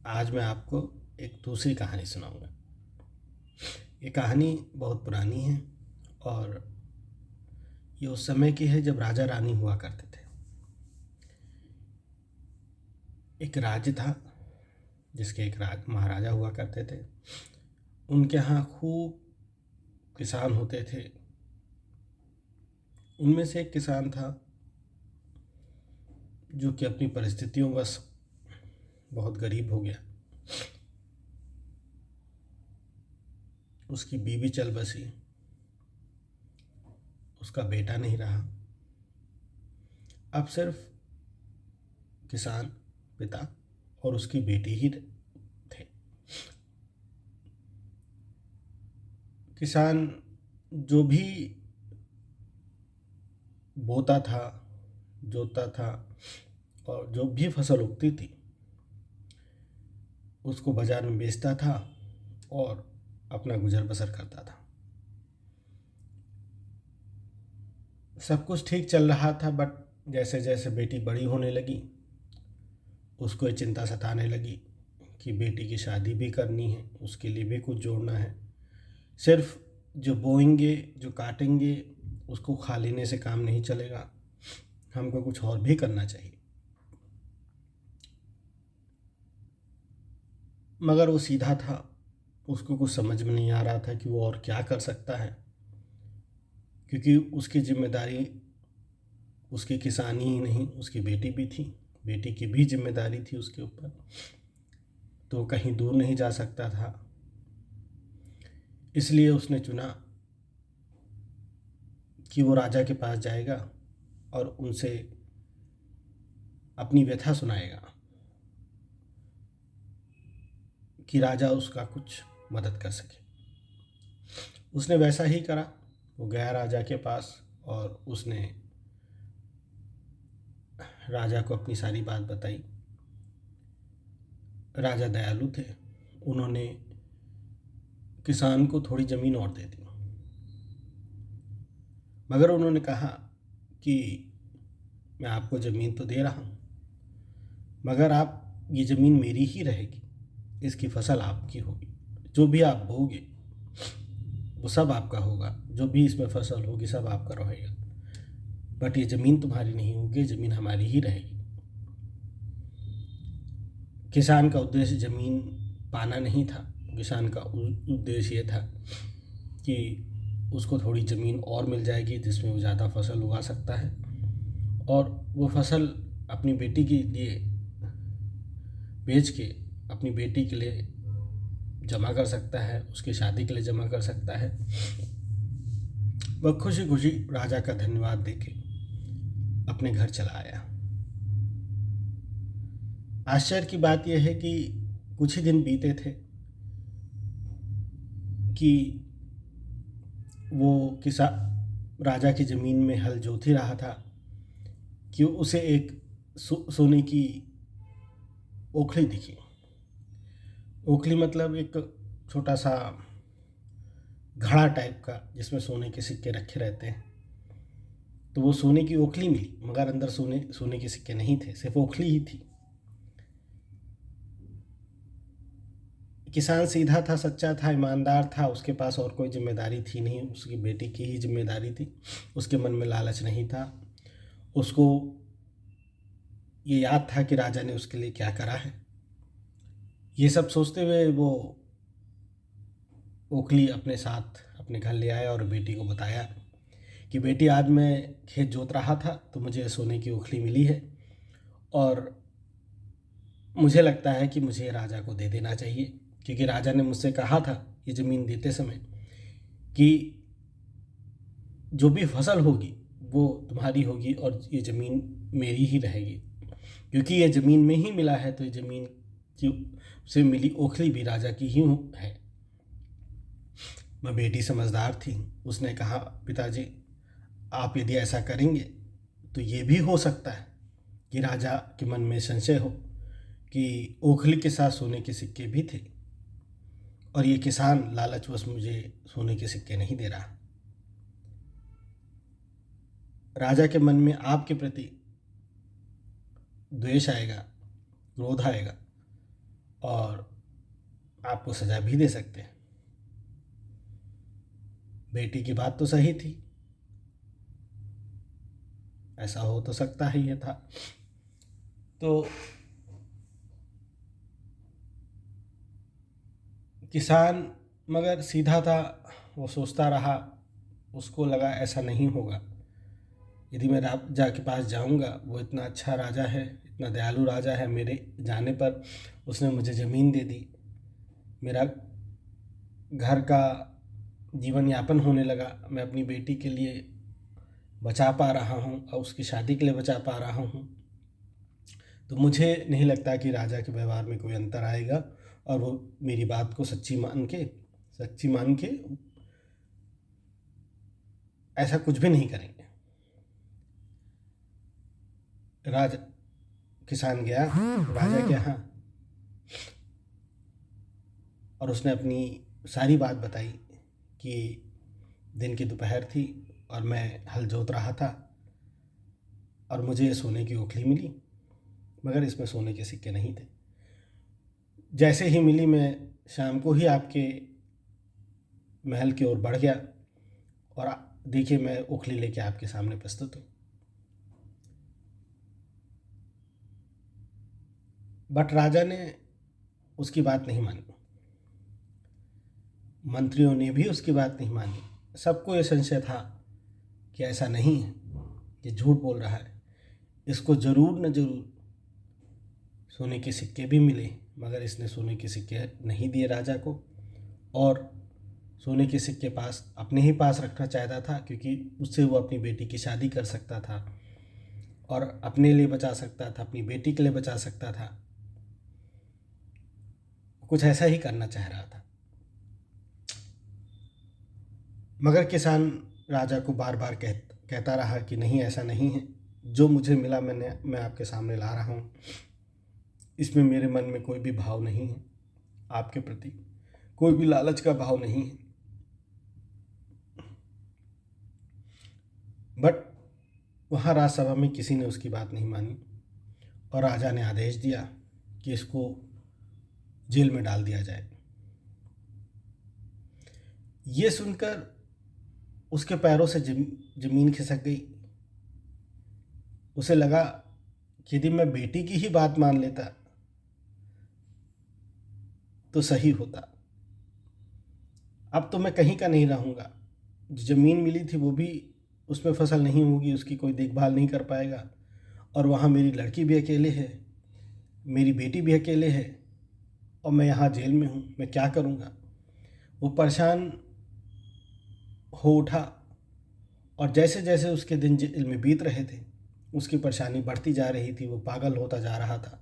आज मैं आपको एक दूसरी कहानी सुनाऊंगा। ये कहानी बहुत पुरानी है और ये उस समय की है जब राजा रानी हुआ करते थे। एक राज्य था जिसके एक महाराजा हुआ करते थे। उनके यहाँ खूब किसान होते थे। उनमें से एक किसान था जो कि अपनी परिस्थितियों बस बहुत गरीब हो गया। उसकी बीवी चल बसी, उसका बेटा नहीं रहा। अब सिर्फ किसान पिता और उसकी बेटी ही थे। किसान जो भी बोता था, जोतता था और जो भी फसल उगती थी उसको बाजार में बेचता था और अपना गुजर बसर करता था। सब कुछ ठीक चल रहा था, बट जैसे जैसे बेटी बड़ी होने लगी उसको ये चिंता सताने लगी कि बेटी की शादी भी करनी है, उसके लिए भी कुछ जोड़ना है। सिर्फ जो बोएंगे जो काटेंगे उसको खा लेने से काम नहीं चलेगा, हमको कुछ और भी करना चाहिए। मगर वो सीधा था, उसको कुछ समझ में नहीं आ रहा था कि वो और क्या कर सकता है, क्योंकि उसकी जिम्मेदारी उसकी किसानी ही नहीं, उसकी बेटी भी थी। बेटी की भी जिम्मेदारी थी उसके ऊपर, तो कहीं दूर नहीं जा सकता था। इसलिए उसने चुना कि वो राजा के पास जाएगा और उनसे अपनी व्यथा सुनाएगा कि राजा उसका कुछ मदद कर सके। उसने वैसा ही करा। वो गया राजा के पास और उसने राजा को अपनी सारी बात बताई। राजा दयालु थे, उन्होंने किसान को थोड़ी ज़मीन और दे दी। मगर उन्होंने कहा कि मैं आपको ज़मीन तो दे रहा हूँ, मगर आप ये ज़मीन मेरी ही रहेगी, इसकी फसल आपकी होगी, जो भी आप बोगे वो सब आपका होगा, जो भी इसमें फसल होगी सब आपका रहेगा, बट ये ज़मीन तुम्हारी नहीं होगी, ज़मीन हमारी ही रहेगी। किसान का उद्देश्य ज़मीन पाना नहीं था। किसान का उद्देश्य ये था कि उसको थोड़ी ज़मीन और मिल जाएगी जिसमें वो ज़्यादा फसल उगा सकता है और वो फसल अपनी बेटी के लिए बेच के अपनी बेटी के लिए जमा कर सकता है, उसकी शादी के लिए जमा कर सकता है। वह खुशी खुशी राजा का धन्यवाद देके अपने घर चला आया। आश्चर्य की बात यह है कि कुछ ही दिन बीते थे कि वो राजा की ज़मीन में हल जोत ही रहा था कि उसे एक सोने की ओखली दिखी। ओखली मतलब एक छोटा सा घड़ा टाइप का जिसमें सोने के सिक्के रखे रहते हैं। तो वो सोने की ओखली मिली, मगर अंदर सोने के सिक्के नहीं थे, सिर्फ ओखली ही थी। किसान सीधा था, सच्चा था, ईमानदार था, उसके पास और कोई जिम्मेदारी थी नहीं, उसकी बेटी की ही जिम्मेदारी थी। उसके मन में लालच नहीं था। उसको ये याद था कि राजा ने उसके लिए क्या करा है। ये सब सोचते हुए वो ओखली अपने साथ अपने घर ले आया और बेटी को बताया कि बेटी, आज मैं खेत जोत रहा था तो मुझे सोने की ओखली मिली है और मुझे लगता है कि मुझे राजा को दे देना चाहिए, क्योंकि राजा ने मुझसे कहा था ये ज़मीन देते समय कि जो भी फसल होगी वो तुम्हारी होगी और ये ज़मीन मेरी ही रहेगी। क्योंकि ये ज़मीन में ही मिला है तो ये ज़मीन की से मिली ओखली भी राजा की ही है। मैं बेटी समझदार थी, उसने कहा, पिताजी आप यदि ऐसा करेंगे तो ये भी हो सकता है कि राजा के मन में संशय हो कि ओखली के साथ सोने के सिक्के भी थे और ये किसान लालचवश मुझे सोने के सिक्के नहीं दे रहा। राजा के मन में आपके प्रति द्वेष आएगा, क्रोध आएगा और आपको सज़ा भी दे सकते हैं। बेटी की बात तो सही थी, ऐसा हो तो सकता ही था। तो किसान मगर सीधा था, वो सोचता रहा, उसको लगा ऐसा नहीं होगा। यदि मैं राजा के पास जाऊंगा, वो इतना अच्छा राजा है, इतना दयालु राजा है, मेरे जाने पर उसने मुझे ज़मीन दे दी, मेरा घर का जीवन यापन होने लगा, मैं अपनी बेटी के लिए बचा पा रहा हूँ और उसकी शादी के लिए बचा पा रहा हूँ, तो मुझे नहीं लगता कि राजा के व्यवहार में कोई अंतर आएगा और वो मेरी बात को सच्ची मान के ऐसा कुछ भी नहीं करेंगे। किसान गया राजा के यहाँ और उसने अपनी सारी बात बताई कि दिन की दोपहर थी और मैं हल जोत रहा था और मुझे सोने की ओखली मिली, मगर इसमें सोने के सिक्के नहीं थे। जैसे ही मिली, मैं शाम को ही आपके महल की ओर बढ़ गया और देखिए मैं ओखली लेके आपके सामने प्रस्तुत हूँ। बट राजा ने उसकी बात नहीं मानी, मंत्रियों ने भी उसकी बात नहीं मानी। सबको ये संशय था कि ऐसा नहीं है, ये झूठ बोल रहा है, इसको ज़रूर न ज़रूर सोने के सिक्के भी मिले, मगर इसने सोने के सिक्के नहीं दिए राजा को और सोने के सिक्के पास अपने ही पास रखना चाहता था, क्योंकि उससे वो अपनी बेटी की शादी कर सकता था और अपने लिए बचा सकता था, अपनी बेटी के लिए बचा सकता था। कुछ ऐसा ही करना चाह रहा था। मगर किसान राजा को बार बार कहता रहा कि नहीं, ऐसा नहीं है, जो मुझे मिला मैं आपके सामने ला रहा हूँ, इसमें मेरे मन में कोई भी भाव नहीं है, आपके प्रति कोई भी लालच का भाव नहीं है। बट वहाँ राजसभा में किसी ने उसकी बात नहीं मानी और राजा ने आदेश दिया कि इसको जेल में डाल दिया जाए। ये सुनकर उसके पैरों से जमीन खिसक गई। उसे लगा कि यदि मैं बेटी की ही बात मान लेता तो सही होता। अब तो मैं कहीं का नहीं रहूँगा, जो ज़मीन मिली थी वो भी उसमें फसल नहीं होगी, उसकी कोई देखभाल नहीं कर पाएगा, और वहाँ मेरी लड़की भी अकेले है, मेरी बेटी भी अकेले है, और मैं यहाँ जेल में हूँ, मैं क्या करूँगा। वो परेशान हो उठा और जैसे जैसे उसके दिन जेल में बीत रहे थे, उसकी परेशानी बढ़ती जा रही थी, वो पागल होता जा रहा था,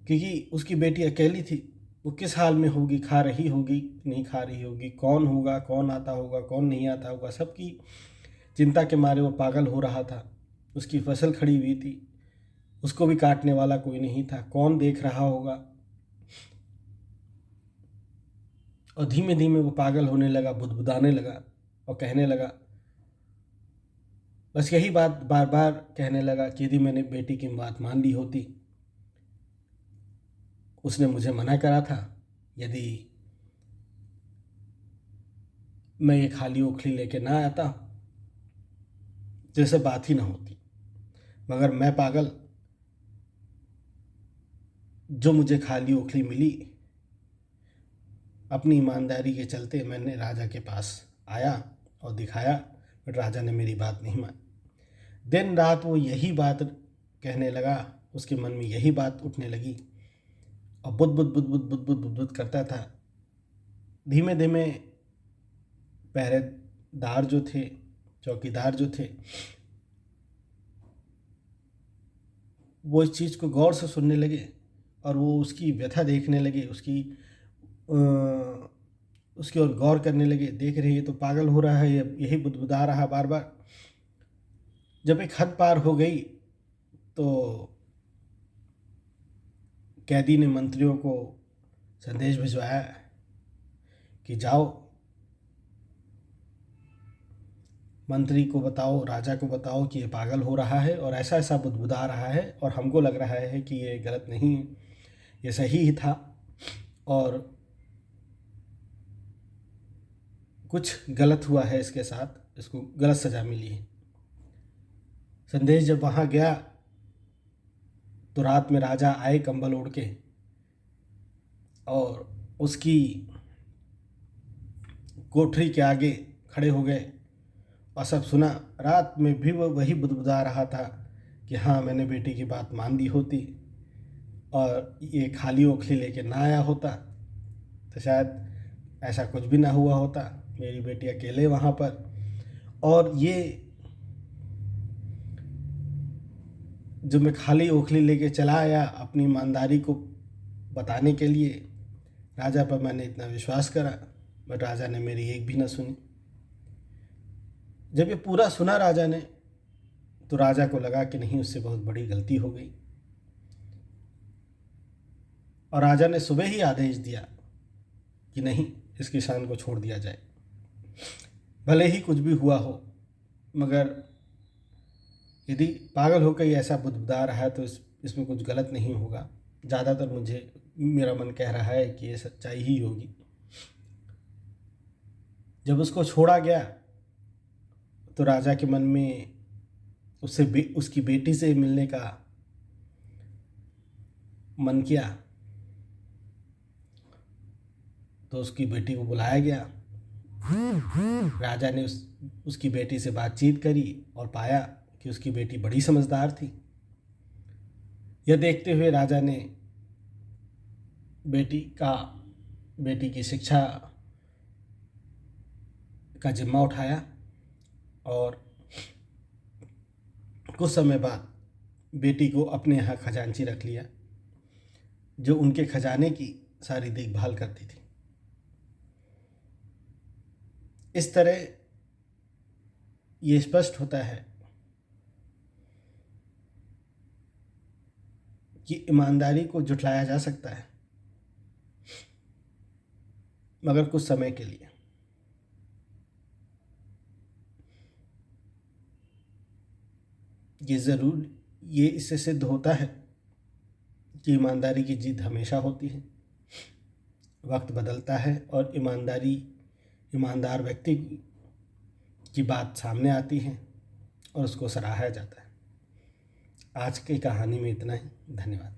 क्योंकि उसकी बेटी अकेली थी। वो किस हाल में होगी, खा रही होगी नहीं खा रही होगी, कौन होगा, कौन आता होगा, कौन नहीं आता होगा, सबकी चिंता के मारे वो पागल हो रहा था। उसकी फसल खड़ी हुई थी, उसको भी काटने वाला कोई नहीं था, कौन देख रहा होगा। और धीमे धीमे वो पागल होने लगा, बुदबुदाने लगा और कहने लगा, बस यही बात बार बार कहने लगा कि यदि मैंने बेटी की बात मान ली होती, उसने मुझे मना करा था, यदि मैं ये खाली ओखली लेके ना आता जैसे बात ही ना होती। मगर मैं पागल, जो मुझे खाली ओखली मिली, अपनी ईमानदारी के चलते मैंने राजा के पास आया और दिखाया, बट राजा ने मेरी बात नहीं मानी। दिन रात वो यही बात कहने लगा, उसके मन में यही बात उठने लगी और बुद बुद बुद बुद बुद बुद बुद बुद करता था। धीमे धीमे पहरेदार जो थे, चौकीदार जो थे, वो इस चीज़ को गौर से सुनने लगे और वो उसकी व्यथा देखने लगे, उसकी ओर गौर करने लगे। देख रहे ये तो पागल हो रहा है, यही बुदबुदा रहा बार बार। जब एक हद पार हो गई तो कैदी ने मंत्रियों को संदेश भिजवाया कि जाओ, मंत्री को बताओ, राजा को बताओ कि ये पागल हो रहा है और ऐसा ऐसा बुदबुदा रहा है और हमको लग रहा है कि ये गलत नहीं है, ये सही ही था और कुछ गलत हुआ है इसके साथ, इसको गलत सज़ा मिली है। संदेश जब वहाँ गया तो रात में राजा आए कंबल ओढ़ के और उसकी कोठरी के आगे खड़े हो गए और सब सुना। रात में भी वो वही बुदबुदा रहा था कि हाँ, मैंने बेटी की बात मान दी होती और ये खाली ओखली लेके ना आया होता तो शायद ऐसा कुछ भी ना हुआ होता, मेरी बेटी अकेले वहाँ पर। और ये जो मैं खाली ओखली लेके चला आया अपनी ईमानदारी को बताने के लिए, राजा पर मैंने इतना विश्वास करा, बट राजा ने मेरी एक भी ना सुनी। जब ये पूरा सुना राजा ने तो राजा को लगा कि नहीं, उससे बहुत बड़ी गलती हो गई और राजा ने सुबह ही आदेश दिया कि नहीं, इस किसान को छोड़ दिया जाए। भले ही कुछ भी हुआ हो, मगर यदि पागल होकर ये ऐसा बुदबुदा रहा है तो इसमें कुछ गलत नहीं होगा। ज़्यादातर मेरा मन कह रहा है कि ये सच्चाई ही होगी। जब उसको छोड़ा गया तो राजा के मन में उसकी बेटी से मिलने का मन किया, तो उसकी बेटी को बुलाया गया। राजा ने उसकी बेटी से बातचीत करी और पाया कि उसकी बेटी बड़ी समझदार थी। यह देखते हुए राजा ने बेटी की शिक्षा का जिम्मा उठाया और कुछ समय बाद बेटी को अपने यहाँ खजांची रख लिया, जो उनके खजाने की सारी देखभाल करती थी। इस तरह ये स्पष्ट होता है कि ईमानदारी को झुठलाया जा सकता है, मगर कुछ समय के लिए। ये इससे सिद्ध होता है कि ईमानदारी की जीत हमेशा होती है। वक्त बदलता है और ईमानदार व्यक्ति की बात सामने आती है और उसको सराहा जाता है। आज की कहानी में इतना ही। धन्यवाद।